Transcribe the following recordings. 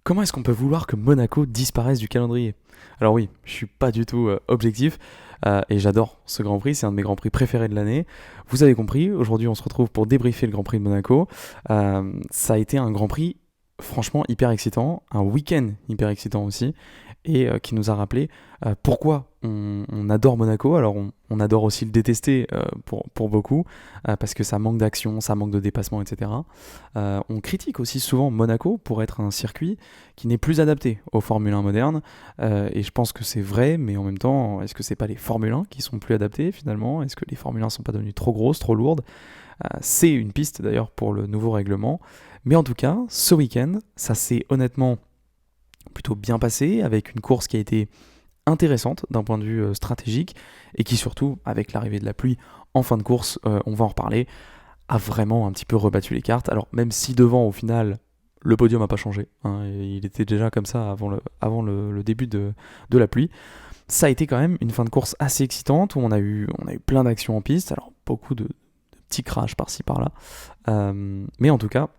Comment est-ce qu'on peut vouloir que Monaco disparaisse du calendrier? Alors oui, je suis pas du tout objectif et j'adore ce Grand Prix, c'est un de mes Grands Prix préférés de l'année. Vous avez compris, aujourd'hui on se retrouve pour débriefer le Grand Prix de Monaco. Ça a été un Grand Prix franchement hyper excitant, un week-end hyper excitant aussi, et qui nous a rappelé pourquoi on adore Monaco. Alors on adore aussi le détester pour beaucoup, parce que ça manque d'action, ça manque de dépassement, etc. On critique aussi souvent Monaco pour être un circuit qui n'est plus adapté aux Formule 1 modernes, et je pense que c'est vrai, mais en même temps, est-ce que c'est pas les Formule 1 qui sont plus adaptés finalement? Est-ce que les Formule 1 sont pas devenues trop grosses, trop lourdes? C'est une piste d'ailleurs pour le nouveau règlement. Mais en tout cas, ce week-end, ça s'est honnêtement plutôt bien passé, avec une course qui a été intéressante d'un point de vue stratégique, et qui surtout, avec l'arrivée de la pluie en fin de course, on va en reparler, a vraiment un petit peu rebattu les cartes. Alors même si devant, au final, le podium n'a pas changé, hein, il était déjà comme ça avant le début de la pluie, ça a été quand même une fin de course assez excitante, où on a eu plein d'actions en piste, alors beaucoup de petits crashs par-ci par-là, mais en tout cas,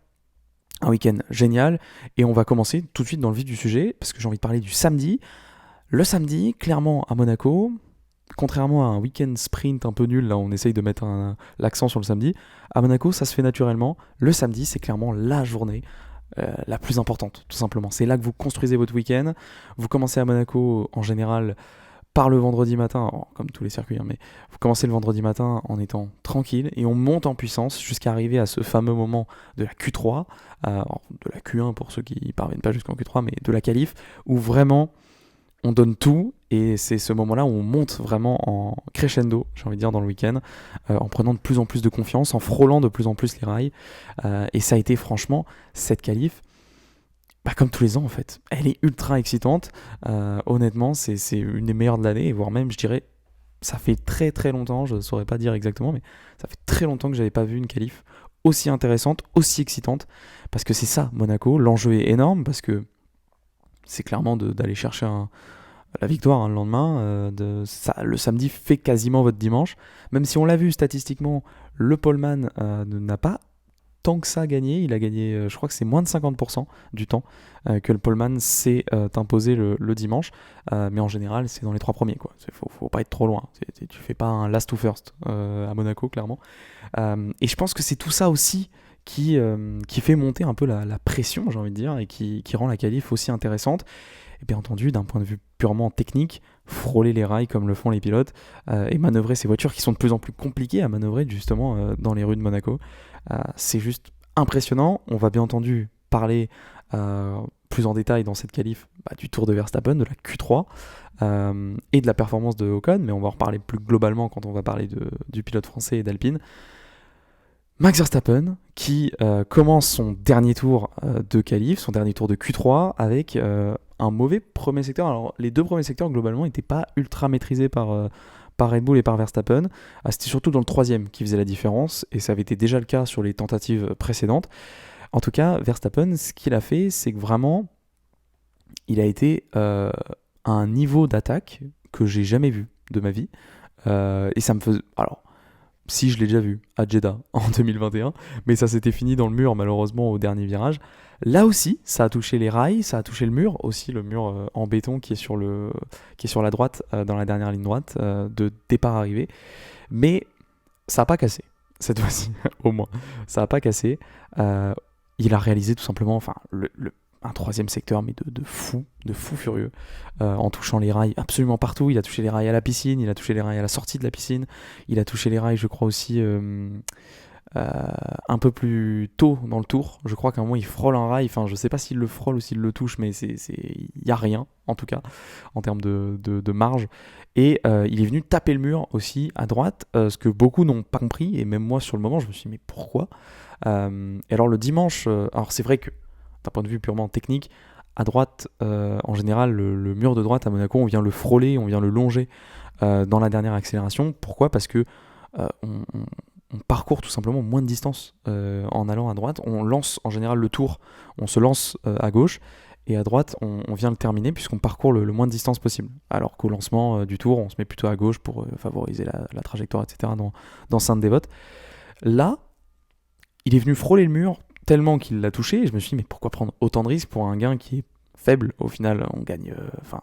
un week-end génial. Et on va commencer tout de suite dans le vif du sujet, parce que j'ai envie de parler du samedi. Le samedi, clairement à Monaco, contrairement à un week-end sprint un peu nul, là on essaye de mettre l'accent sur le samedi, à Monaco ça se fait naturellement. Le samedi, c'est clairement la journée la plus importante, tout simplement. C'est là que vous construisez votre week-end. Vous commencez à Monaco en général par le vendredi matin, comme tous les circuits, hein, mais vous commencez le vendredi matin en étant tranquille, et on monte en puissance jusqu'à arriver à ce fameux moment de la Q3, de la Q1 pour ceux qui ne parviennent pas jusqu'en Q3, mais de la qualif, où vraiment on donne tout, et c'est ce moment-là où on monte vraiment en crescendo, j'ai envie de dire, dans le week-end, en prenant de plus en plus de confiance, en frôlant de plus en plus les rails, et ça a été franchement cette qualif, comme tous les ans en fait. Elle est ultra excitante. Honnêtement, c'est une des meilleures de l'année, et voire même, je dirais, ça fait très très longtemps, je ne saurais pas dire exactement, mais ça fait très longtemps que j'avais pas vu une qualif aussi intéressante, aussi excitante, parce que c'est ça, Monaco. L'enjeu est énorme, parce que c'est clairement d'aller chercher la victoire, hein, le lendemain. Le samedi fait quasiment votre dimanche, même si on l'a vu statistiquement, le poleman n'a pas tant que ça gagné. Il a gagné, je crois que c'est moins de 50% du temps que le poleman s'est imposé le dimanche. Mais en général, c'est dans les trois premiers, quoi. Faut pas être trop loin. Tu fais pas un last to first à Monaco, clairement. Et je pense que c'est tout ça aussi qui fait monter un peu la pression, j'ai envie de dire, et qui rend la qualif aussi intéressante. Et bien entendu, d'un point de vue purement technique, frôler les rails comme le font les pilotes, et manœuvrer ces voitures qui sont de plus en plus compliquées à manœuvrer justement dans les rues de Monaco. C'est juste impressionnant. On va bien entendu parler plus en détail dans cette qualif du Tour de Verstappen, de la Q3, et de la performance de Ocon, mais on va en reparler plus globalement quand on va parler du pilote français et d'Alpine. Max Verstappen qui commence son dernier tour de qualif, son dernier tour de Q3 avec un mauvais premier secteur. Alors les deux premiers secteurs globalement n'étaient pas ultra maîtrisés par Red Bull et par Verstappen. C'était surtout dans le troisième qui faisait la différence, et ça avait été déjà le cas sur les tentatives précédentes. En tout cas, Verstappen, ce qu'il a fait, c'est que vraiment, il a été à un niveau d'attaque que j'ai jamais vu de ma vie. Et ça me faisait... Alors, si je l'ai déjà vu à Jeddah en 2021, mais ça s'était fini dans le mur malheureusement au dernier virage. Là aussi, ça a touché les rails, ça a touché le mur, aussi le mur en béton qui est sur la droite, dans la dernière ligne droite de départ-arrivée. Mais ça n'a pas cassé, cette fois-ci, au moins. Ça n'a pas cassé. Il a réalisé tout simplement un troisième secteur, mais de fou furieux, en touchant les rails absolument partout. Il a touché les rails à la piscine, il a touché les rails à la sortie de la piscine, il a touché les rails, je crois aussi, un peu plus tôt dans le tour. Je crois qu'à un moment il frôle un rail, enfin je sais pas s'il le frôle ou s'il le touche, mais il n'y a rien en tout cas en termes de marge. Et il est venu taper le mur aussi à droite, ce que beaucoup n'ont pas compris, et même moi sur le moment je me suis dit mais pourquoi. Et alors le dimanche, alors c'est vrai que d'un point de vue purement technique, à droite, en général, le mur de droite à Monaco, on vient le frôler, on vient le longer dans la dernière accélération. Pourquoi ? Parce que on parcourt tout simplement moins de distance en allant à droite. On lance en général le tour, on se lance à gauche, et à droite, on vient le terminer puisqu'on parcourt le moins de distance possible. Alors qu'au lancement du tour, on se met plutôt à gauche pour favoriser la trajectoire, etc. dans Sainte-Dévote. Là, il est venu frôler le mur tellement qu'il l'a touché, et je me suis dit mais pourquoi prendre autant de risques pour un gain qui est faible. Au final, on gagne. Enfin,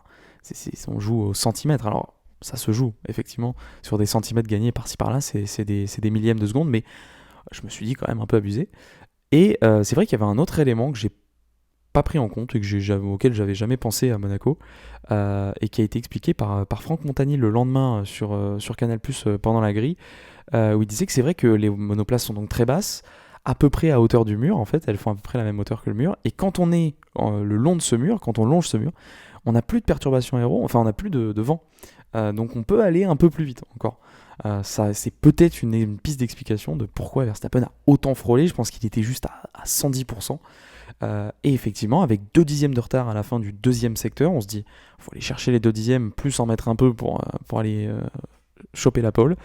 on joue au centimètre. Alors, ça se joue effectivement sur des centimètres gagnés par-ci par-là. C'est des millièmes de seconde, mais je me suis dit quand même un peu abusé. Et c'est vrai qu'il y avait un autre élément que j'ai pas pris en compte et auquel j'avais jamais pensé à Monaco, et qui a été expliqué par Franck Montagny le lendemain sur Canal+ pendant la grille, où il disait que c'est vrai que les monoplaces sont donc très basses, à peu près à hauteur du mur en fait, elles font à peu près la même hauteur que le mur, et quand on est le long de ce mur, quand on longe ce mur, on n'a plus de perturbation aéro, enfin on n'a plus de vent. Donc on peut aller un peu plus vite encore. Ça, c'est peut-être une piste d'explication de pourquoi Verstappen a autant frôlé. Je pense qu'il était juste à 110%. Et effectivement, avec 2 dixièmes de retard à la fin du deuxième secteur, on se dit il faut aller chercher les 2 dixièmes, plus en mettre un peu pour aller choper la pole.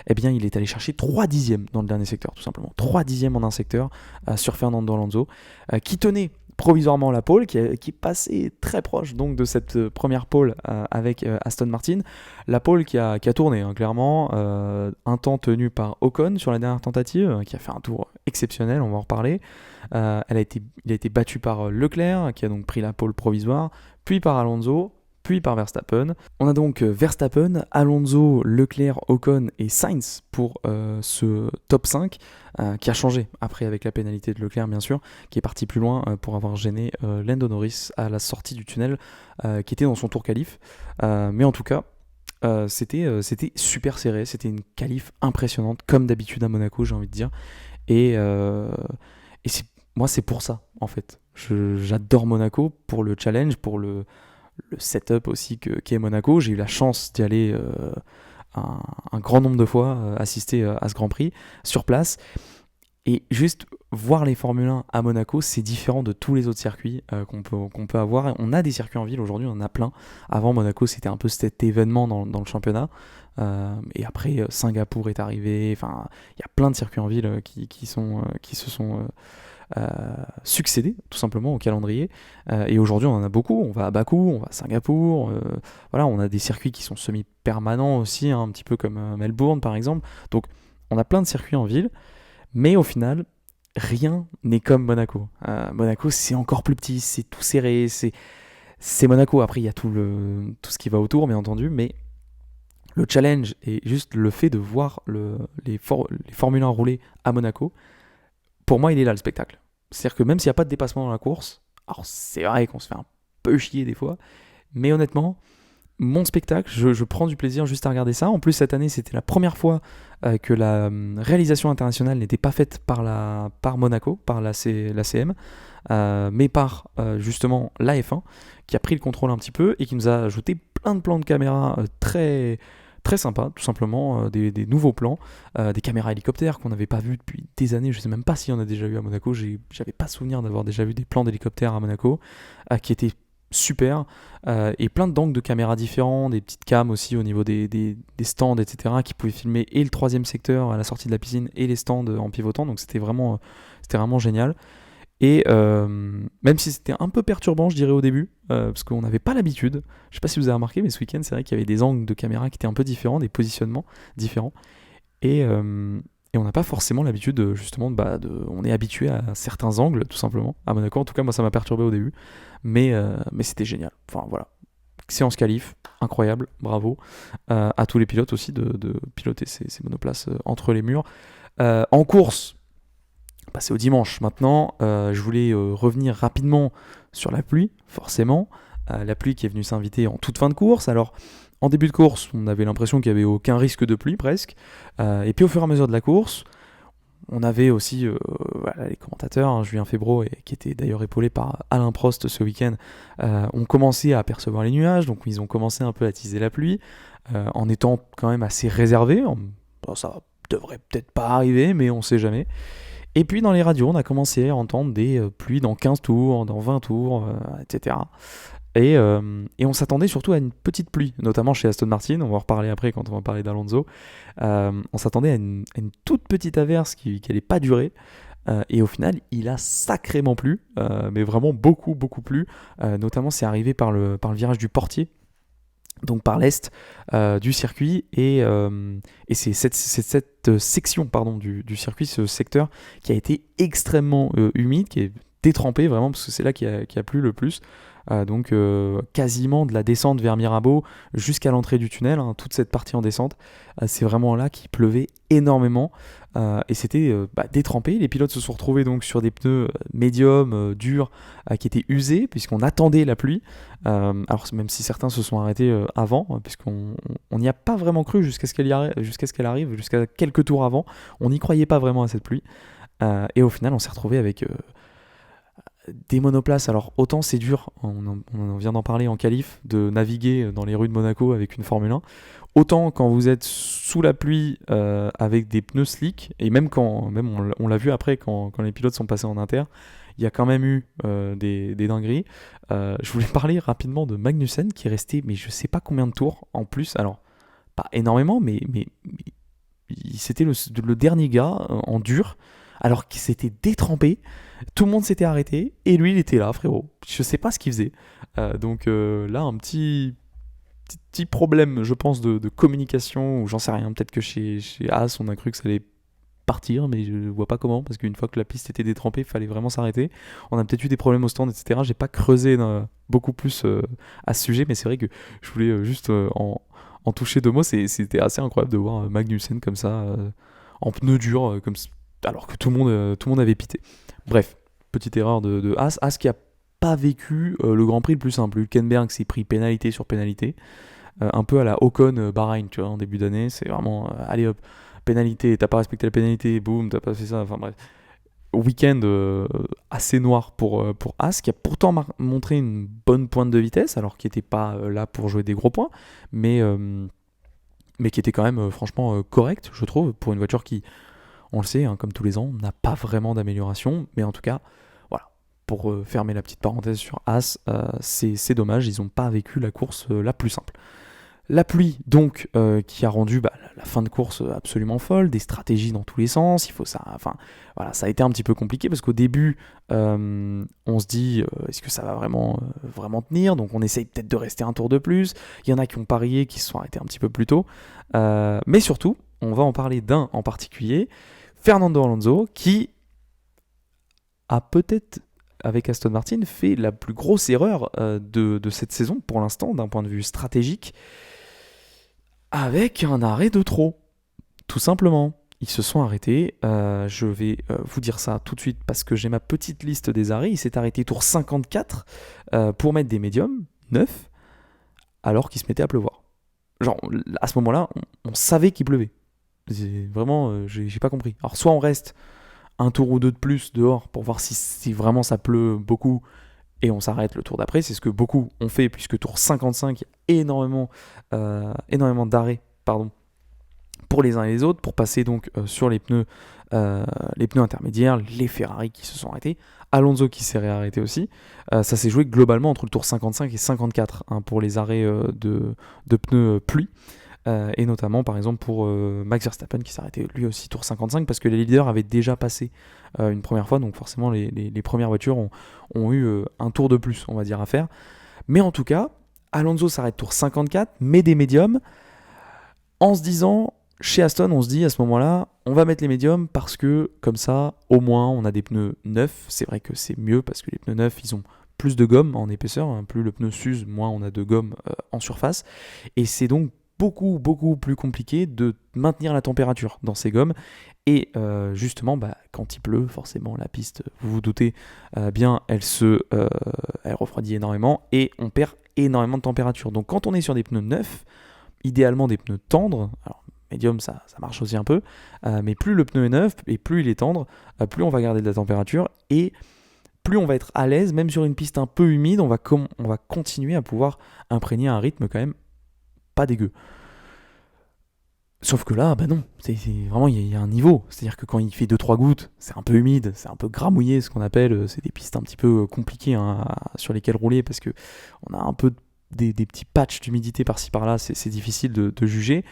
Eh bien, il est allé chercher 3 dixièmes dans le dernier secteur, tout simplement. 3 dixièmes en un secteur sur Fernando Alonso, qui tenait provisoirement la pole, qui est passé très proche donc de cette première pole avec Aston Martin. La pole qui a tourné, hein, clairement. Un temps tenu par Ocon sur la dernière tentative, qui a fait un tour exceptionnel, on va en reparler. Il a été battu par Leclerc, qui a donc pris la pole provisoire, puis par Alonso, puis par Verstappen. On a donc Verstappen, Alonso, Leclerc, Ocon et Sainz pour ce top 5, qui a changé après avec la pénalité de Leclerc bien sûr, qui est parti plus loin pour avoir gêné Lando Norris à la sortie du tunnel, qui était dans son tour qualif. Mais en tout cas, c'était super serré, c'était une qualif impressionnante, comme d'habitude à Monaco, j'ai envie de dire. Et moi c'est pour ça en fait. J'adore Monaco pour le challenge, pour le setup aussi qu'est Monaco. J'ai eu la chance d'y aller un grand nombre de fois, assister à ce Grand Prix sur place. Et juste voir les Formule 1 à Monaco, c'est différent de tous les autres circuits qu'on peut avoir. On a des circuits en ville, aujourd'hui on en a plein. Avant, Monaco, c'était un peu cet événement dans le championnat. Et après, Singapour est arrivé. Enfin, il y a plein de circuits en ville qui se sont succédés tout simplement au calendrier. Et aujourd'hui, on en a beaucoup. On va à Bakou, on va à Singapour. Voilà, on a des circuits qui sont semi-permanents aussi, hein, un petit peu comme Melbourne par exemple. Donc, on a plein de circuits en ville. Mais au final, rien n'est comme Monaco. Monaco, c'est encore plus petit, c'est tout serré, c'est Monaco. Après, il y a tout ce qui va autour, bien entendu, mais le challenge et juste le fait de voir les Formule 1 rouler à Monaco, pour moi, il est là le spectacle. C'est-à-dire que même s'il n'y a pas de dépassement dans la course, alors c'est vrai qu'on se fait un peu chier des fois, mais honnêtement, mon spectacle, je prends du plaisir juste à regarder ça. En plus, cette année, c'était la première fois que la réalisation internationale n'était pas faite par Monaco, par la CM, mais par justement la F1, qui a pris le contrôle un petit peu et qui nous a ajouté plein de plans de caméras très, très sympas, tout simplement, des nouveaux plans, des caméras hélicoptères qu'on n'avait pas vues depuis des années. Je ne sais même pas s'il y en a déjà eu à Monaco. J'avais pas souvenir d'avoir déjà vu des plans d'hélicoptères à Monaco, qui étaient super, et plein d'angles de caméras différents, des petites cams aussi au niveau des stands, etc., qui pouvaient filmer et le troisième secteur à la sortie de la piscine et les stands en pivotant. Donc c'était vraiment génial. Et même si c'était un peu perturbant, je dirais au début, parce qu'on n'avait pas l'habitude. Je sais pas si vous avez remarqué, mais ce week-end, c'est vrai qu'il y avait des angles de caméra qui étaient un peu différents, des positionnements différents. Et on n'a pas forcément l'habitude, justement, on est habitué à certains angles, tout simplement, à Monaco. En tout cas, moi, ça m'a perturbé au début. Mais c'était génial. Enfin, voilà. Séance qualif, incroyable, bravo. À tous les pilotes aussi de piloter ces monoplaces entre les murs. En course, c'est au dimanche maintenant. Je voulais revenir rapidement sur la pluie, forcément. La pluie qui est venue s'inviter en toute fin de course. Alors, en début de course, on avait l'impression qu'il n'y avait aucun risque de pluie, presque. Et puis, au fur et à mesure de la course, on avait aussi les commentateurs, hein, Julien Febvreau, qui était d'ailleurs épaulé par Alain Prost ce week-end, ont commencé à apercevoir les nuages. Donc, ils ont commencé un peu à teaser la pluie, en étant quand même assez réservés. Ça devrait peut-être pas arriver, mais on ne sait jamais. Et puis dans les radios, on a commencé à entendre des pluies dans 15 tours, dans 20 tours, etc. Et on s'attendait surtout à une petite pluie, notamment chez Aston Martin. On va en reparler après quand on va parler d'Alonso. On s'attendait à une toute petite averse qui n'allait pas durer. Et au final, il a sacrément plu, mais vraiment beaucoup, beaucoup plu. Notamment, c'est arrivé par le virage du Portier, donc par l'est du circuit, et c'est cette section du circuit, ce secteur qui a été extrêmement humide, qui est détrempé vraiment, parce que c'est là qui a plu le plus. Donc quasiment de la descente vers Mirabeau jusqu'à l'entrée du tunnel, hein, toute cette partie en descente, c'est vraiment là qu'il pleuvait énormément. Et c'était détrempé. Les pilotes se sont retrouvés donc sur des pneus médiums, durs, qui étaient usés puisqu'on attendait la pluie. Alors même si certains se sont arrêtés avant, puisqu'on n'y a pas vraiment cru jusqu'à ce qu'elle arrive, jusqu'à quelques tours avant, on n'y croyait pas vraiment à cette pluie. Et au final, on s'est retrouvé avec des monoplaces. Alors autant c'est dur, on vient d'en parler en qualif, de naviguer dans les rues de Monaco avec une Formule 1. Autant quand vous êtes sous la pluie avec des pneus slick, et même on l'a vu après quand les pilotes sont passés en inter, il y a quand même eu des dingueries. Je voulais parler rapidement de Magnussen qui est resté, mais je sais pas combien de tours en plus. Alors, pas énormément, mais c'était le dernier gars en dur, alors qu'il s'était détrempé. Tout le monde s'était arrêté, et lui il était là, frérot. Je sais pas ce qu'il faisait. Donc là, un petit problème, je pense, de communication, ou j'en sais rien. Peut-être que chez As, on a cru que ça allait partir, mais je vois pas comment, parce qu'une fois que la piste était détrempée, il fallait vraiment s'arrêter. On a peut-être eu des problèmes au stand, etc. J'ai pas creusé beaucoup plus à ce sujet, mais c'est vrai que je voulais juste en toucher deux mots. C'était assez incroyable de voir Magnussen comme ça, en pneu dur, alors que tout le monde avait pité. Bref, petite erreur de As. As qui a pas vécu le Grand Prix le plus simple. Hülkenberg s'est pris pénalité sur pénalité, un peu à la Ocon Bahreïn, tu vois, en début d'année. C'est vraiment allez hop, pénalité, t'as pas respecté la pénalité, boum, t'as pas fait ça. Enfin bref, week-end assez noir pour As, qui a pourtant montré une bonne pointe de vitesse, alors qu'il n'était pas là pour jouer des gros points, mais qui était quand même franchement correct, je trouve, pour une voiture qui, on le sait, hein, comme tous les ans, n'a pas vraiment d'amélioration, mais en tout cas, voilà, pour fermer la petite parenthèse sur As, c'est dommage, ils n'ont pas vécu la course la plus simple. La pluie, donc, qui a rendu la fin de course absolument folle, des stratégies dans tous les sens. Ça a été un petit peu compliqué parce qu'au début, on se dit, est-ce que ça va vraiment tenir? Donc, on essaye peut-être de rester un tour de plus. Il y en a qui ont parié, qui se sont arrêtés un petit peu plus tôt. Mais surtout, on va en parler d'un en particulier, Fernando Alonso, qui a peut-être, avec Aston Martin, fait la plus grosse erreur de cette saison pour l'instant, d'un point de vue stratégique, avec un arrêt de trop, tout simplement. Ils se sont arrêtés, je vais vous dire ça tout de suite parce que j'ai ma petite liste des arrêts. Il s'est arrêté tour 54 pour mettre des médiums, 9, alors qu'il se mettait à pleuvoir. Genre, à ce moment-là, on savait qu'il pleuvait. Vraiment, j'ai pas compris. Alors, soit on reste un tour ou deux de plus dehors pour voir si vraiment ça pleut beaucoup, et on s'arrête le tour d'après. C'est ce que beaucoup ont fait, puisque tour 55, il y a énormément d'arrêts pour les uns et les autres, pour passer donc sur les pneus intermédiaires, les Ferrari qui se sont arrêtés, Alonso qui s'est réarrêté aussi. Ça s'est joué globalement entre le tour 55 et 54 pour les arrêts de pneus pluie. Et notamment par exemple pour Max Verstappen qui s'est arrêté lui aussi tour 55 parce que les leaders avaient déjà passé une première fois, donc forcément les premières voitures ont eu un tour de plus, on va dire, à faire. Mais en tout cas, Alonso s'arrête tour 54, met des médiums, en se disant, chez Aston, on se dit à ce moment-là, on va mettre les médiums parce que comme ça, au moins, on a des pneus neufs. C'est vrai que c'est mieux parce que les pneus neufs, ils ont plus de gomme en épaisseur, hein. Plus le pneu s'use, moins on a de gomme en surface. Et c'est donc beaucoup plus compliqué de maintenir la température dans ces gommes. Et justement, quand il pleut, forcément, la piste, vous vous doutez bien, elle refroidit énormément et on perd énormément de température. Donc quand on est sur des pneus neufs, idéalement des pneus tendres, alors médium ça marche aussi un peu, mais plus le pneu est neuf et plus il est tendre, plus on va garder de la température et plus on va être à l'aise, même sur une piste un peu humide, on va continuer à pouvoir imprégner un rythme quand même pas dégueu. Sauf que là, non, c'est vraiment, il y a un niveau. C'est-à-dire que quand il fait 2-3 gouttes, c'est un peu humide, c'est un peu gramouillé, ce qu'on appelle. C'est des pistes un petit peu compliquées sur lesquelles rouler parce que on a un peu des petits patchs d'humidité par-ci par-là, c'est difficile de juger.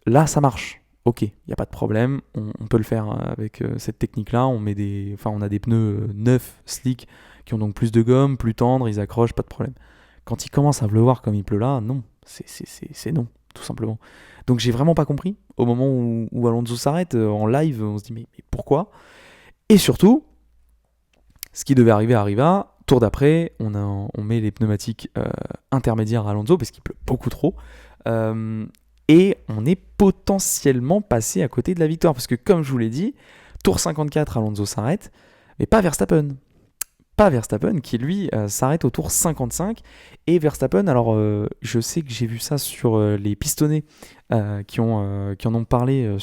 Là, ça marche. Ok, il n'y a pas de problème, on peut le faire avec cette technique-là. On a des pneus neufs, slick, qui ont donc plus de gomme, plus tendres, ils accrochent, pas de problème. Quand il commence à pleuvoir comme il pleut là, non, c'est non, tout simplement. Donc j'ai vraiment pas compris. Au moment où Alonso s'arrête en live, on se dit mais pourquoi? Et surtout, ce qui devait arriver arriva. Tour d'après, on met les pneumatiques intermédiaires à Alonso parce qu'il pleut beaucoup trop. Et on est potentiellement passé à côté de la victoire. Parce que comme je vous l'ai dit, tour 54, Alonso s'arrête, mais pas Verstappen. Pas Verstappen qui lui s'arrête au tour 55. Et Verstappen, alors je sais que j'ai vu ça sur les pistonnés qui en ont parlé,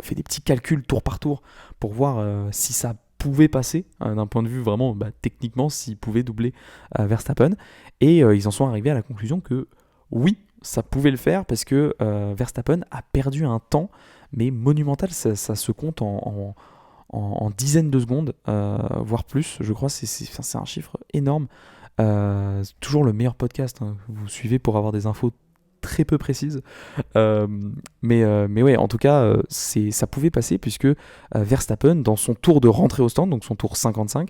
fait des petits calculs tour par tour pour voir si ça pouvait passer d'un point de vue vraiment techniquement, s'il pouvait doubler Verstappen. Et ils en sont arrivés à la conclusion que oui, ça pouvait le faire parce que Verstappen a perdu un temps, mais monumental, ça se compte en dizaines de secondes, voire plus, je crois, c'est un chiffre énorme. Toujours le meilleur podcast, hein, que vous suivez pour avoir des infos très peu précises. Mais ouais, en tout cas, ça pouvait passer puisque Verstappen, dans son tour de rentrée au stand, donc son tour 55,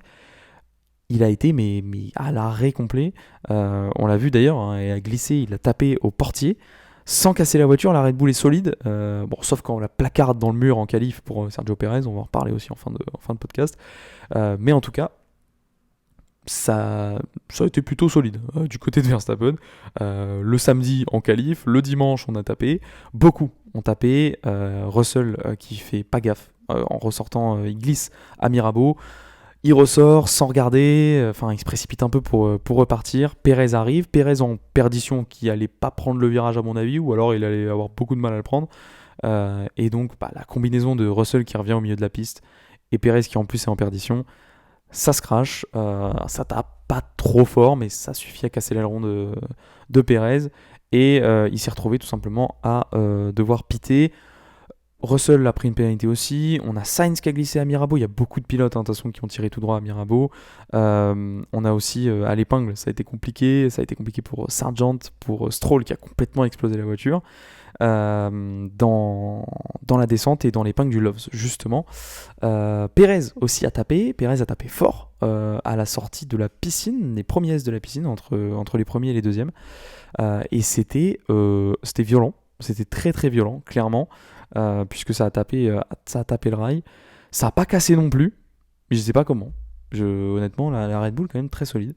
il a été mais à l'arrêt complet. On l'a vu d'ailleurs, hein, il a glissé, il a tapé au portier sans casser la voiture. La Red Bull est solide, sauf quand on la placarde dans le mur en qualif pour Sergio Pérez. On va en reparler aussi en fin de podcast. Mais en tout cas, ça a été plutôt solide du côté de Verstappen. Le samedi en qualif, le dimanche on a tapé, beaucoup ont tapé. Russell qui fait pas gaffe en ressortant, il glisse à Mirabeau. Il ressort sans regarder, il se précipite un peu pour repartir. Pérez arrive, Pérez en perdition qui allait pas prendre le virage à mon avis, ou alors il allait avoir beaucoup de mal à le prendre. Et donc la combinaison de Russell qui revient au milieu de la piste et Pérez qui en plus est en perdition, ça se crache, ça tape pas trop fort, mais ça suffit à casser l'aileron de Pérez. Et il s'est retrouvé tout simplement à devoir piter. Russell a pris une pénalité aussi. On a Sainz qui a glissé à Mirabeau. Il y a beaucoup de pilotes de toute façon qui ont tiré tout droit à Mirabeau. On a aussi à l'épingle, ça a été compliqué. Ça a été compliqué pour Sargent, pour Stroll qui a complètement explosé la voiture dans la descente et dans l'épingle du Loves justement. Pérez aussi a tapé. Pérez a tapé fort à la sortie de la piscine, les premiers S de la piscine entre les premiers et les deuxièmes. Et c'était violent. C'était très très violent, clairement. Puisque ça a tapé le rail. Ça n'a pas cassé non plus, mais je sais pas comment. Honnêtement, la Red Bull quand même très solide.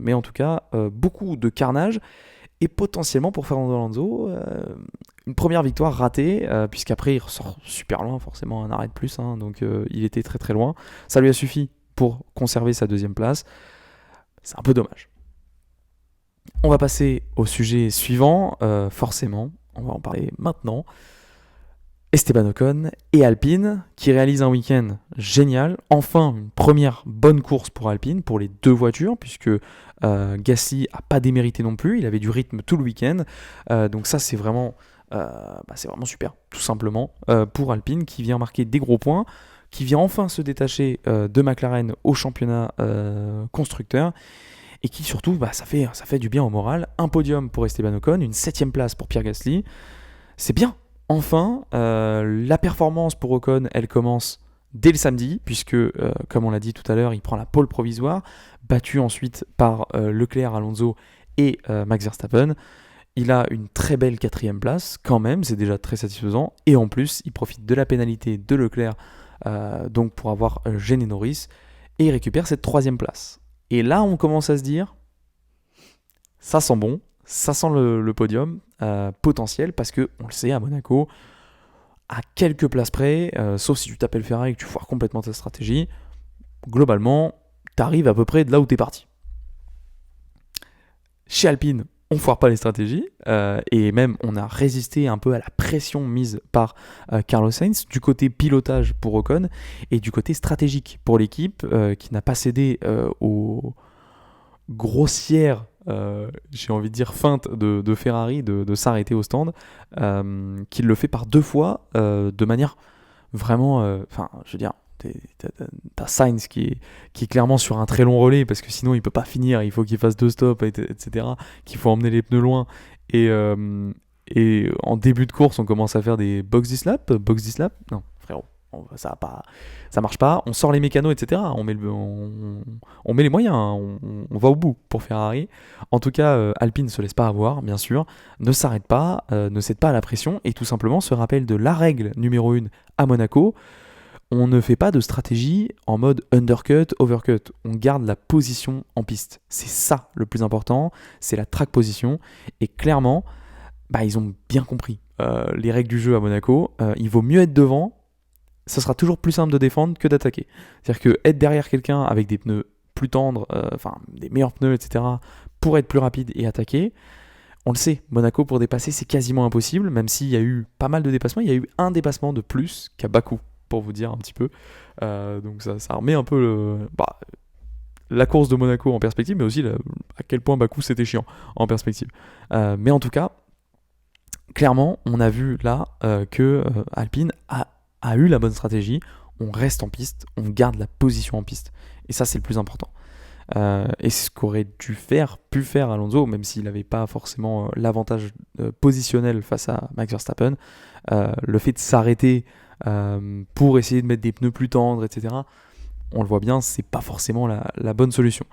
Mais en tout cas, beaucoup de carnage. Et potentiellement pour Fernando Alonso, une première victoire ratée, puisqu'après il ressort super loin, forcément un arrêt de plus. Donc il était très très loin. Ça lui a suffi pour conserver sa deuxième place. C'est un peu dommage. On va passer au sujet suivant, forcément. On va en parler maintenant. Esteban Ocon et Alpine qui réalisent un week-end génial. Enfin, une première bonne course pour Alpine, pour les deux voitures, puisque Gasly n'a pas démérité non plus. Il avait du rythme tout le week-end. Donc ça, c'est vraiment super, tout simplement, pour Alpine qui vient marquer des gros points, qui vient enfin se détacher de McLaren au championnat constructeur. Et qui surtout, ça fait du bien au moral. Un podium pour Esteban Ocon, une 7ème place pour Pierre Gasly. C'est bien. Enfin, la performance pour Ocon, elle commence dès le samedi, puisque, comme on l'a dit tout à l'heure, il prend la pole provisoire, battu ensuite par Leclerc, Alonso et Max Verstappen. Il a une très belle 4ème place, quand même, c'est déjà très satisfaisant. Et en plus, il profite de la pénalité de Leclerc donc pour avoir gêné Norris, et il récupère cette 3ème place. Et là, on commence à se dire, ça sent bon, ça sent le podium potentiel, parce que on le sait, à Monaco, à quelques places près, sauf si tu t'appelles Ferrari et que tu foires complètement ta stratégie, globalement, tu arrives à peu près de là où tu es parti. Chez Alpine, on foire pas les stratégies, et même on a résisté un peu à la pression mise par Carlos Sainz, du côté pilotage pour Ocon, et du côté stratégique pour l'équipe, qui n'a pas cédé aux grossières, j'ai envie de dire feinte de Ferrari de s'arrêter au stand, qui le fait par 2 fois de manière vraiment, je veux dire, t'as Sainz qui est clairement sur un très long relais, parce que sinon il peut pas finir, il faut qu'il fasse 2 stops, etc., qu'il faut emmener les pneus loin, et en début de course on commence à faire des box dislap, non frérot, ça marche pas, on sort les mécanos, etc. On met les moyens, on va au bout pour Ferrari. En tout cas, Alpine ne se laisse pas avoir, bien sûr, ne s'arrête pas, ne cède pas à la pression, et tout simplement se rappelle de la règle numéro 1 à Monaco. on ne fait pas de stratégie en mode undercut, overcut. On garde la position en piste. C'est ça le plus important, c'est la track position. Et clairement, ils ont bien compris les règles du jeu à Monaco. Il vaut mieux être devant. Ça sera toujours plus simple de défendre que d'attaquer. C'est-à-dire que être derrière quelqu'un avec des pneus plus tendres, des meilleurs pneus, etc., pour être plus rapide et attaquer, on le sait, Monaco pour dépasser c'est quasiment impossible, même s'il y a eu pas mal de dépassements. Il y a eu un dépassement de plus qu'à Bakou, pour vous dire un petit peu. Donc ça remet un peu la course de Monaco en perspective, mais aussi à quel point Bakou c'était chiant en perspective. Mais en tout cas, clairement, on a vu là que Alpine a eu la bonne stratégie. On reste en piste, on garde la position en piste. Et ça, c'est le plus important. Et c'est ce qu'aurait pu faire Alonso, même s'il n'avait pas forcément l'avantage positionnel face à Max Verstappen. Le fait de s'arrêter pour essayer de mettre des pneus plus tendres, etc., on le voit bien, c'est pas forcément la bonne solution.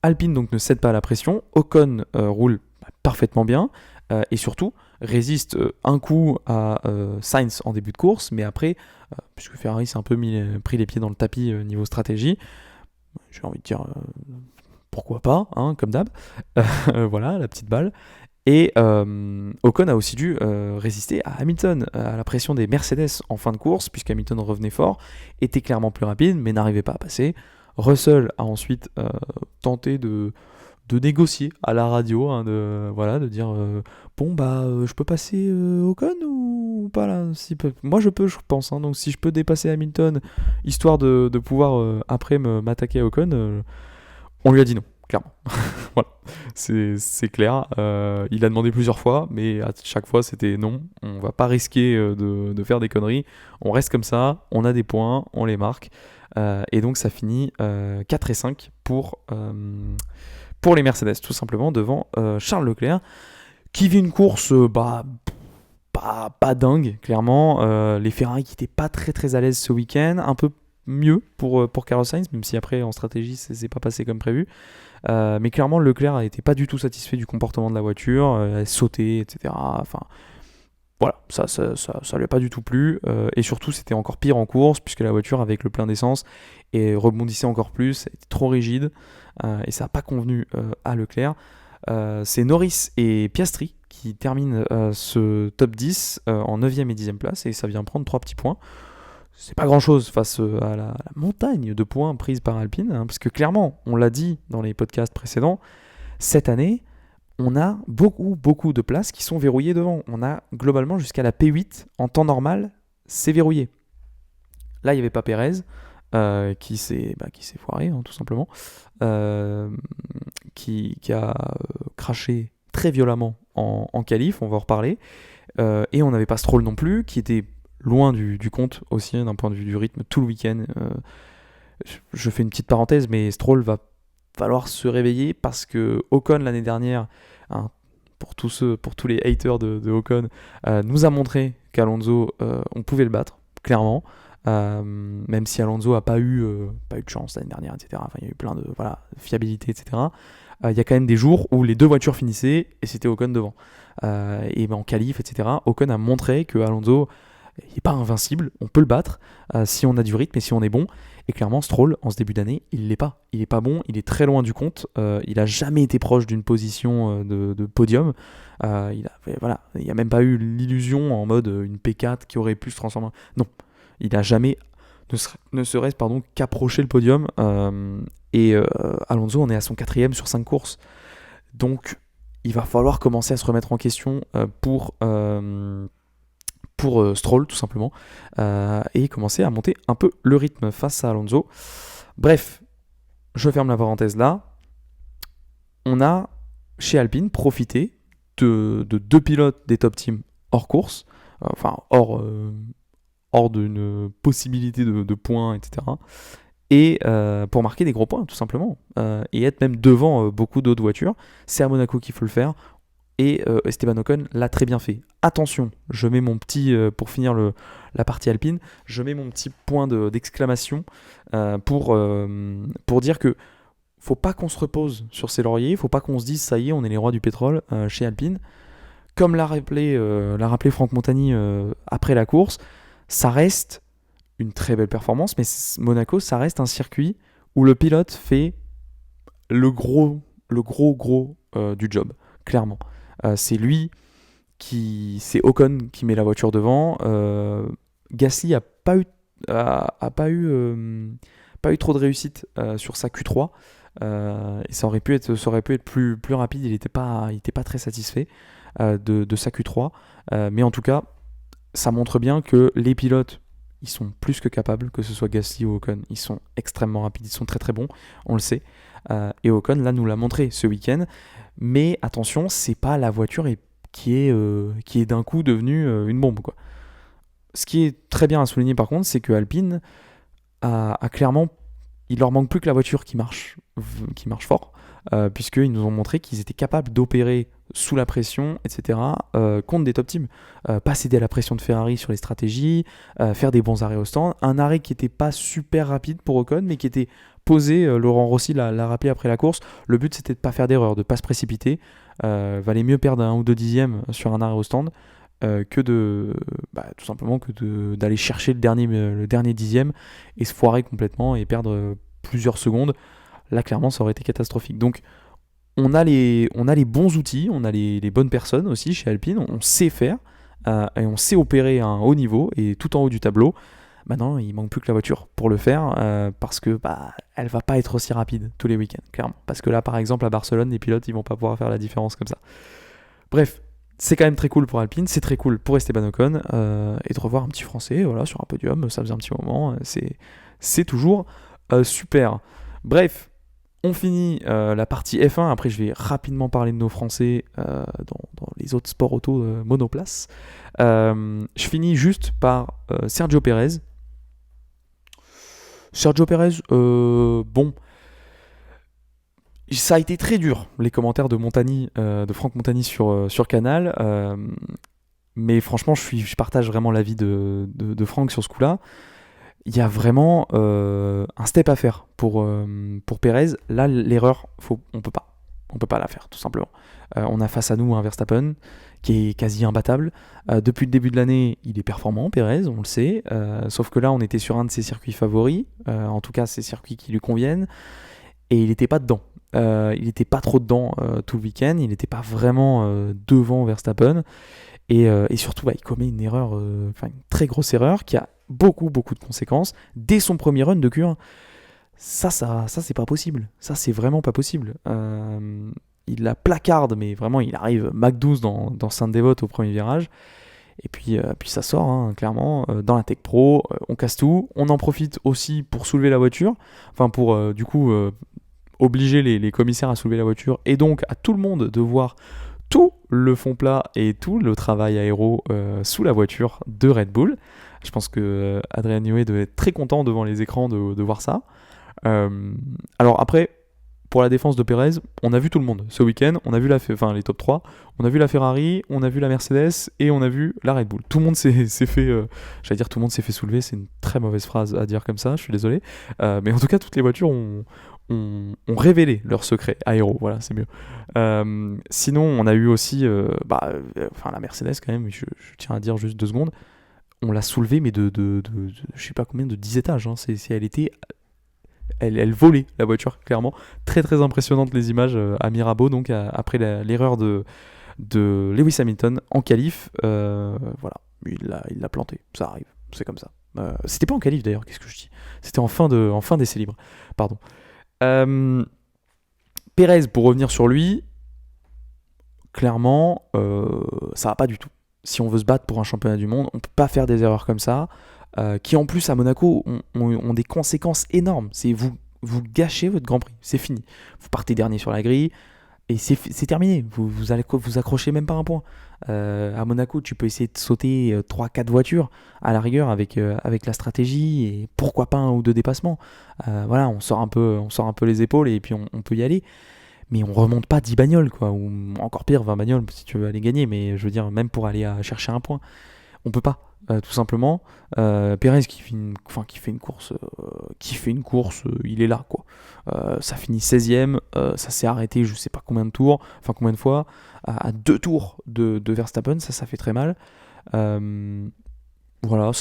Alpine donc ne cède pas à la pression, Ocon roule parfaitement bien, et surtout résiste un coup à Sainz en début de course, mais après, puisque Ferrari s'est un peu pris les pieds dans le tapis niveau stratégie, j'ai envie de dire pourquoi pas, hein, comme d'hab. Voilà, la petite balle. Et Ocon a aussi dû résister à Hamilton, à la pression des Mercedes en fin de course, puisqu'Hamilton revenait fort, était clairement plus rapide, mais n'arrivait pas à passer. Russell a ensuite tenté de négocier à la radio, hein, de dire je peux passer Ocon ou pas là moi je pense, hein, donc si je peux dépasser Hamilton histoire de pouvoir après m'attaquer à Ocon, on lui a dit non, clairement. Voilà, c'est clair. Il a demandé plusieurs fois, mais à chaque fois c'était non, on va pas risquer de faire des conneries, on reste comme ça, on a des points, on les marque, et donc ça finit 4 et 5 pour les Mercedes, tout simplement, devant Charles Leclerc, qui vit une course pas dingue, clairement. Les Ferrari qui n'étaient pas très très à l'aise ce week-end, un peu mieux pour Carlos Sainz, même si après en stratégie ça s'est pas passé comme prévu. Mais clairement Leclerc n'était pas du tout satisfait du comportement de la voiture, elle sautait, etc. Enfin, voilà, ça lui a pas du tout plu, et surtout c'était encore pire en course, puisque la voiture avec le plein d'essence et rebondissait encore plus, elle était trop rigide, et ça n'a pas convenu à Leclerc. C'est Norris et Piastri qui terminent ce top 10 en 9e et 10e place, et ça vient prendre 3 petits points. C'est pas grand chose face à la montagne de points prise par Alpine, hein, parce que clairement, on l'a dit dans les podcasts précédents, cette année, on a beaucoup de places qui sont verrouillées devant. On a globalement jusqu'à la P8 en temps normal, c'est verrouillé. Là, il n'y avait pas Pérez, qui s'est foiré, hein, tout simplement, qui a craché très violemment en qualif, on va en reparler. Et on n'avait pas Stroll non plus, qui était loin du compte aussi, hein, d'un point de vue du rythme, tout le week-end. Je fais une petite parenthèse, mais Stroll va falloir se réveiller parce que Ocon l'année dernière, hein, pour tous les haters de Ocon, nous a montré qu'Alonso, on pouvait le battre, clairement. Même si Alonso a pas eu de chance l'année dernière, etc. Enfin, il y a eu plein de fiabilité, etc. Il y a quand même des jours où les deux voitures finissaient et c'était Ocon devant. Et en qualif, etc. Ocon a montré que Alonso n'est pas invincible, on peut le battre si on a du rythme et si on est bon. Et clairement, Stroll, en ce début d'année, il l'est pas. Il est pas bon, il est très loin du compte. Il a jamais été proche d'une position de podium. Il y a même pas eu l'illusion en mode une P4 qui aurait pu se transformer. Non, il n'a jamais, ne serait-ce qu'approché le podium. Et Alonso, on est à son 4e sur 5 courses. Donc, il va falloir commencer à se remettre en question pour Stroll, tout simplement, et commencer à monter un peu le rythme face à Alonso. Bref, je ferme la parenthèse là. On a, chez Alpine, profité de deux pilotes des top teams hors course, hors d'une possibilité de points, etc. Et pour marquer des gros points, tout simplement. Et être même devant beaucoup d'autres voitures. C'est à Monaco qu'il faut le faire. Et Esteban Ocon l'a très bien fait. Attention, je mets mon petit, pour finir la partie Alpine, je mets mon petit point d'exclamation pour dire que faut pas qu'on se repose sur ses lauriers, faut pas qu'on se dise ça y est, on est les rois du pétrole chez Alpine. Comme l'a rappelé Franck Montagny après la course, ça reste une très belle performance, mais Monaco, ça reste un circuit où le pilote fait le gros du job, clairement. C'est lui c'est Ocon qui met la voiture devant. Gasly a pas eu trop de réussite sur sa Q3. Et ça aurait pu être plus rapide. Il n'était pas très satisfait de sa Q3. Mais en tout cas, ça montre bien que les pilotes, ils sont plus que capables, que ce soit Gasly ou Ocon. Ils sont extrêmement rapides, ils sont très très bons, on le sait. Et Ocon, là, nous l'a montré ce week-end. Mais attention, c'est pas la voiture qui est d'un coup devenue une bombe, quoi. Ce qui est très bien à souligner par contre, c'est que Alpine a clairement, il leur manque plus que la voiture qui marche fort, puisqu'ils nous ont montré qu'ils étaient capables d'opérer sous la pression, etc., contre des top teams. Pas céder à la pression de Ferrari sur les stratégies, faire des bons arrêts au stand. Un arrêt qui n'était pas super rapide pour Ocon, mais qui était posé. Laurent Rossi l'a rappelé après la course. Le but, c'était de ne pas faire d'erreur, de ne pas se précipiter. Valait mieux perdre 1 ou 2 dixièmes sur un arrêt au stand tout simplement d'aller chercher le dernier dixième et se foirer complètement et perdre plusieurs secondes. Là, clairement, ça aurait été catastrophique. Donc, on a les bons outils, on a les bonnes personnes aussi chez Alpine, on sait faire et on sait opérer à un haut niveau et tout en haut du tableau. Maintenant, il manque plus que la voiture pour le faire parce que elle va pas être aussi rapide tous les week-ends, clairement. Parce que là, par exemple, à Barcelone, les pilotes, ils vont pas pouvoir faire la différence comme ça. Bref, c'est quand même très cool pour Alpine, c'est très cool pour Esteban Ocon et de revoir un petit Français sur un podium, ça faisait un petit moment, c'est toujours super. Bref, on finit la partie F1, après je vais rapidement parler de nos Français dans les autres sports auto monoplace. Je finis juste par Sergio Pérez. Sergio Pérez, bon, ça a été très dur, les commentaires de Franck Montagny sur Canal. Mais franchement, je partage vraiment l'avis de Franck sur ce coup-là. Il y a vraiment un step à faire pour Pérez. Là, l'erreur, on peut pas la faire, tout simplement. On a face à nous un Verstappen qui est quasi imbattable. Depuis le début de l'année, il est performant, Pérez, on le sait. Sauf que là, on était sur un de ses circuits favoris. En tout cas, ces circuits qui lui conviennent. Et il n'était pas dedans. Il n'était pas trop dedans tout le week-end. Il n'était pas vraiment devant Verstappen. Et surtout, il commet une erreur, une très grosse erreur qui a beaucoup de conséquences dès son premier run de Q1. Ça c'est pas possible. Ça, c'est vraiment pas possible. Il la placarde, mais vraiment, il arrive Mach 12 dans Sainte-Dévote au premier virage. Et puis ça sort, clairement, dans la Tech Pro. On casse tout. On en profite aussi pour soulever la voiture. Enfin, pour, obliger les commissaires à soulever la voiture. Et donc, à tout le monde de voir tout le fond plat et tout le travail aéro sous la voiture de Red Bull. Je pense que Adrien Newey devait être très content devant les écrans de voir ça. Alors après, pour la défense de Pérez, on a vu tout le monde ce week-end. On a vu les top 3. On a vu la Ferrari, on a vu la Mercedes et on a vu la Red Bull. Tout le monde s'est fait, tout le monde s'est fait soulever. C'est une très mauvaise phrase à dire comme ça, je suis désolé. Mais en tout cas, toutes les voitures ont révélé leur secret aéro, voilà, c'est mieux. Sinon, on a eu aussi la Mercedes quand même, je tiens à dire juste 2 secondes, on l'a soulevée mais de je sais pas combien, de 10 étages, elle volait la voiture, clairement. Très très impressionnante les images à Mirabeau, donc après l'erreur de Lewis Hamilton en qualif. Voilà, il l'a planté, ça arrive, c'est comme ça. C'était pas en qualif d'ailleurs, qu'est-ce que je dis, c'était en fin d'essai libre, pardon. Pérez, pour revenir sur lui, clairement, ça va pas du tout. Si on veut se battre pour un championnat du monde, on peut pas faire des erreurs comme ça, qui en plus à Monaco ont des conséquences énormes. C'est vous gâchez votre Grand Prix, c'est fini. Vous partez dernier sur la grille et c'est terminé. Vous allez vous accrochez même pas un point. À Monaco, tu peux essayer de sauter 3-4 voitures à la rigueur avec la stratégie et pourquoi pas 1 ou 2 dépassements. Voilà, on sort un peu les épaules et puis on peut y aller. Mais on remonte pas 10 bagnoles, quoi, ou encore pire 20 bagnoles si tu veux aller gagner. Mais je veux dire, même pour aller chercher un point, on peut pas. Tout simplement, Pérez qui fait une course, il est là, quoi. Ça finit 16ème, ça s'est arrêté je sais pas combien de fois, à 2 tours de Verstappen, ça fait très mal. Voilà,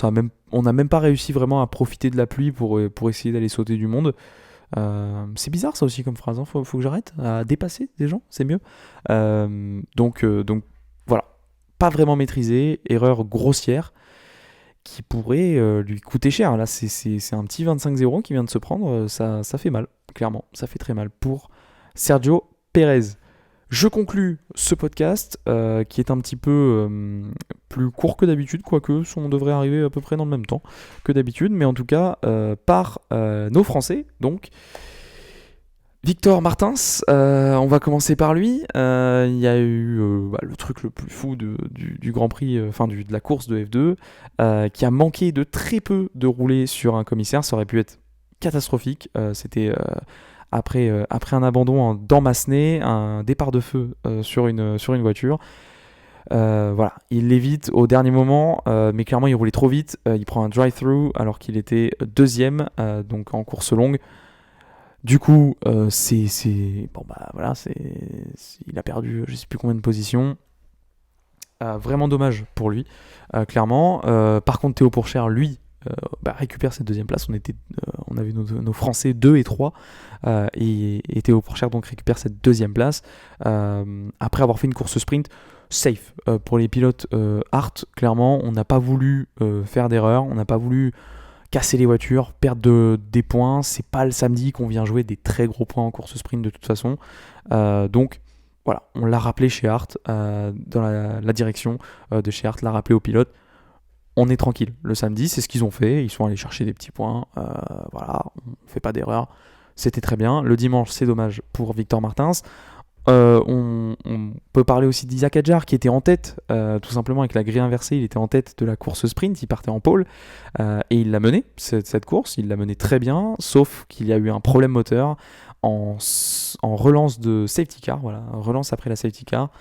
on n'a même pas réussi vraiment à profiter de la pluie pour essayer d'aller sauter du monde. C'est bizarre ça aussi comme phrase, hein. Faut que j'arrête à dépasser des gens, c'est mieux. Donc voilà, pas vraiment maîtrisé, erreur grossière qui pourrait lui coûter cher. Là, c'est un petit 25-0 qui vient de se prendre, ça fait mal, clairement, ça fait très mal pour Sergio Pérez. Je conclus ce podcast qui est un petit peu plus court que d'habitude, quoique on devrait arriver à peu près dans le même temps que d'habitude, mais en tout cas par nos Français. Donc, Victor Martins, on va commencer par lui. Il y a eu le truc le plus fou du Grand Prix, de la course de F2, qui a manqué de très peu de rouler sur un commissaire. Ça aurait pu être catastrophique. C'était après un abandon dans Massenet, un départ de feu sur une voiture. Voilà, il l'évite au dernier moment, mais clairement il roulait trop vite. Il prend un drive-through alors qu'il était deuxième, donc en course longue. Du coup, il a perdu, je sais plus combien de positions. Vraiment dommage pour lui, clairement. Par contre, Théo Pourchaire, lui, récupère cette deuxième place. On avait nos Français 2 et 3, et Théo Pourchaire donc récupère cette deuxième place après avoir fait une course sprint safe pour les pilotes Hart. Clairement, on n'a pas voulu faire d'erreur, on n'a pas voulu casser les voitures, perdre des points. C'est pas le samedi qu'on vient jouer des très gros points en course sprint de toute façon. Donc voilà, on l'a rappelé chez Hart, dans la direction de chez Hart l'a rappelé aux pilotes. On est tranquille le samedi, c'est ce qu'ils ont fait. Ils sont allés chercher des petits points. Voilà, on fait pas d'erreur. C'était très bien. Le dimanche, c'est dommage pour Victor Martins. On peut parler aussi d'Isaac Hadjar qui était en tête, tout simplement avec la grille inversée. Il était en tête de la course sprint, il partait en pôle et il l'a mené cette course. Il l'a mené très bien, sauf qu'il y a eu un problème moteur en relance de safety car. Voilà, relance après la safety car.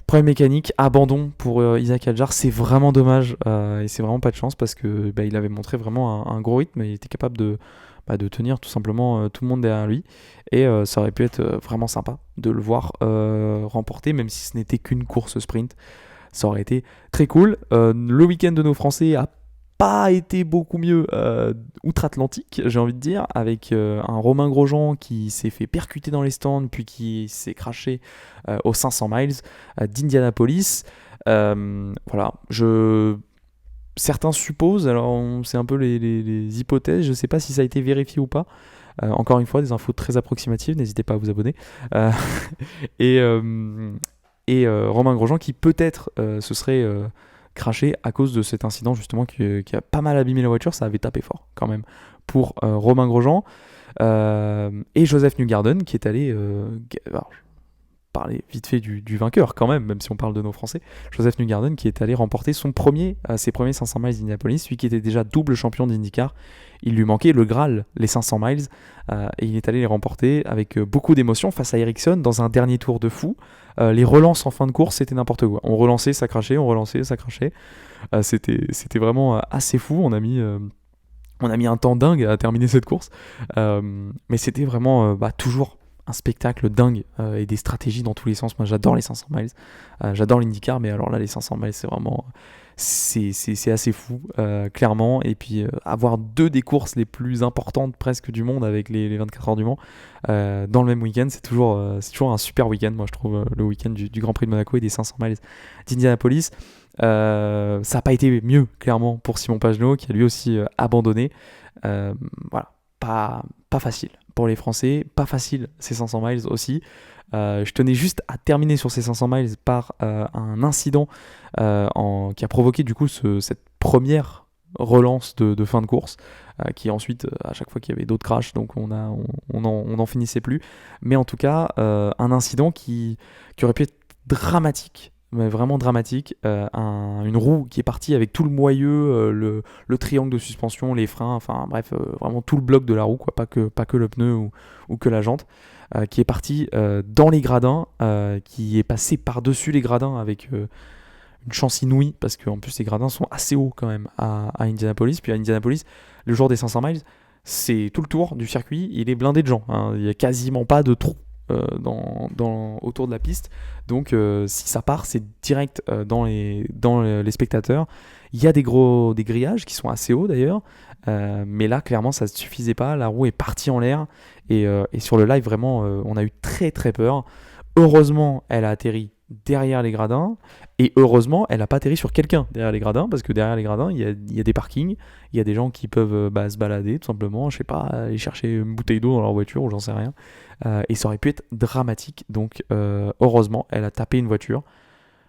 Problème mécanique, abandon pour Isaac Hadjar. C'est vraiment dommage et c'est vraiment pas de chance parce que il avait montré vraiment un gros rythme et il était capable de tenir tout simplement tout le monde derrière lui. Et ça aurait pu être vraiment sympa de le voir remporter, même si ce n'était qu'une course sprint. Ça aurait été très cool. Le week-end de nos Français a pas été beaucoup mieux outre-Atlantique, j'ai envie de dire, avec un Romain Grosjean qui s'est fait percuter dans les stands, puis qui s'est craché aux 500 miles d'Indianapolis. Voilà, certains supposent, alors c'est un peu les hypothèses, je ne sais pas si ça a été vérifié ou pas. Encore une fois, des infos très approximatives, n'hésitez pas à vous abonner. Et Romain Grosjean qui peut-être se serait craché à cause de cet incident justement qui a pas mal abîmé la voiture. Ça avait tapé fort quand même pour Romain Grosjean. Et Joseph Newgarden qui est allé... parler vite fait du vainqueur quand même si on parle de nos Français, Joseph Newgarden qui est allé remporter ses premiers 500 miles d'Indianapolis, lui qui était déjà double champion d'IndyCar. Il lui manquait le Graal, les 500 miles, et il est allé les remporter avec beaucoup d'émotion face à Ericsson dans un dernier tour de fou. Les relances en fin de course, c'était n'importe quoi. On relançait, ça crachait, on relançait, ça crachait. C'était vraiment assez fou. On a mis un temps dingue à terminer cette course, mais c'était vraiment toujours un spectacle dingue et des stratégies dans tous les sens. Moi j'adore les 500 miles, j'adore l'IndyCar, mais alors là les 500 miles c'est vraiment c'est assez fou, clairement. Et puis avoir deux des courses les plus importantes presque du monde avec les 24 heures du Mans dans le même week-end, c'est toujours un super week-end. Moi je trouve le week-end du Grand Prix de Monaco et des 500 miles d'Indianapolis. Ça n'a pas été mieux clairement pour Simon Pagenaud qui a lui aussi abandonné. Voilà, pas facile pour les Français, pas facile ces 500 miles aussi. Je tenais juste à terminer sur ces 500 miles par un incident qui a provoqué du coup cette première relance de fin de course, qui ensuite à chaque fois qu'il y avait d'autres crashs, donc on n'en finissait plus. Mais en tout cas, un incident qui aurait pu être dramatique, mais vraiment dramatique. Une roue qui est partie avec tout le moyeu, le triangle de suspension, les freins, enfin bref, vraiment tout le bloc de la roue, quoi, pas que le pneu ou que la jante, qui est parti dans les gradins, qui est passé par-dessus les gradins avec une chance inouïe, parce qu'en plus les gradins sont assez hauts quand même à Indianapolis. Puis à Indianapolis, le jour des 500 miles, c'est tout le tour du circuit, il est blindé de gens, hein. Il n'y a quasiment pas de trous autour de la piste. Donc si ça part, c'est direct dans les spectateurs. Il y a des grillages qui sont assez hauts d'ailleurs. Mais là, clairement, ça ne suffisait pas. La roue est partie en l'air. Et sur le live, vraiment, on a eu très très peur. Heureusement, elle a atterri derrière les gradins. Et heureusement, elle n'a pas atterri sur quelqu'un derrière les gradins. Parce que derrière les gradins, il y a des parkings. Il y a des gens qui peuvent se balader, tout simplement. Je sais pas, aller chercher une bouteille d'eau dans leur voiture ou j'en sais rien. Et ça aurait pu être dramatique. Donc, heureusement, elle a tapé une voiture.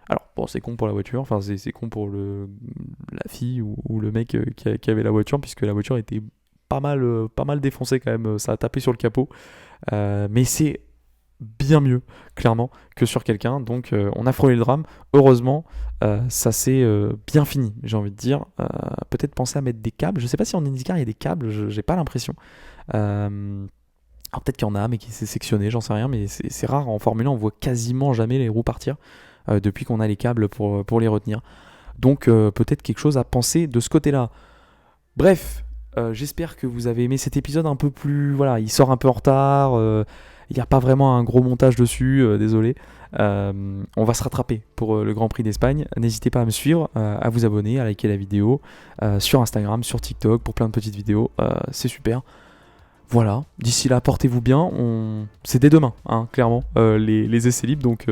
Alors, bon, c'est con pour la voiture, enfin, c'est con pour la fille ou le mec qui avait la voiture, puisque la voiture était pas mal défoncée quand même, ça a tapé sur le capot. Mais c'est bien mieux, clairement, que sur quelqu'un. Donc, on a frôlé le drame. Heureusement, ça s'est bien fini, j'ai envie de dire. Peut-être penser à mettre des câbles. Je sais pas si en IndyCar il y a des câbles, j'ai pas l'impression. Alors, peut-être qu'il y en a, mais qui s'est sectionné, j'en sais rien. Mais c'est rare, en Formule 1, on voit quasiment jamais les roues partir. Depuis qu'on a les câbles pour les retenir. Donc peut-être quelque chose à penser de ce côté-là. Bref, j'espère que vous avez aimé cet épisode un peu plus... Voilà, il sort un peu en retard, il n'y a pas vraiment un gros montage dessus, désolé. On va se rattraper pour le Grand Prix d'Espagne. N'hésitez pas à me suivre, à vous abonner, à liker la vidéo, sur Instagram, sur TikTok, pour plein de petites vidéos, c'est super. Voilà, d'ici là, portez-vous bien, c'est dès demain, hein, clairement, les essais libres, donc...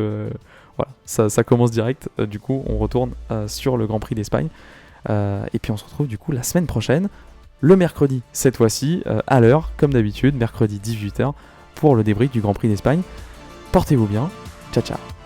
Voilà, ça commence direct. Du coup, on retourne sur le Grand Prix d'Espagne. Et puis on se retrouve du coup la semaine prochaine, le mercredi cette fois-ci, à l'heure, comme d'habitude, mercredi 18h, pour le débrief du Grand Prix d'Espagne. Portez-vous bien. Ciao, ciao.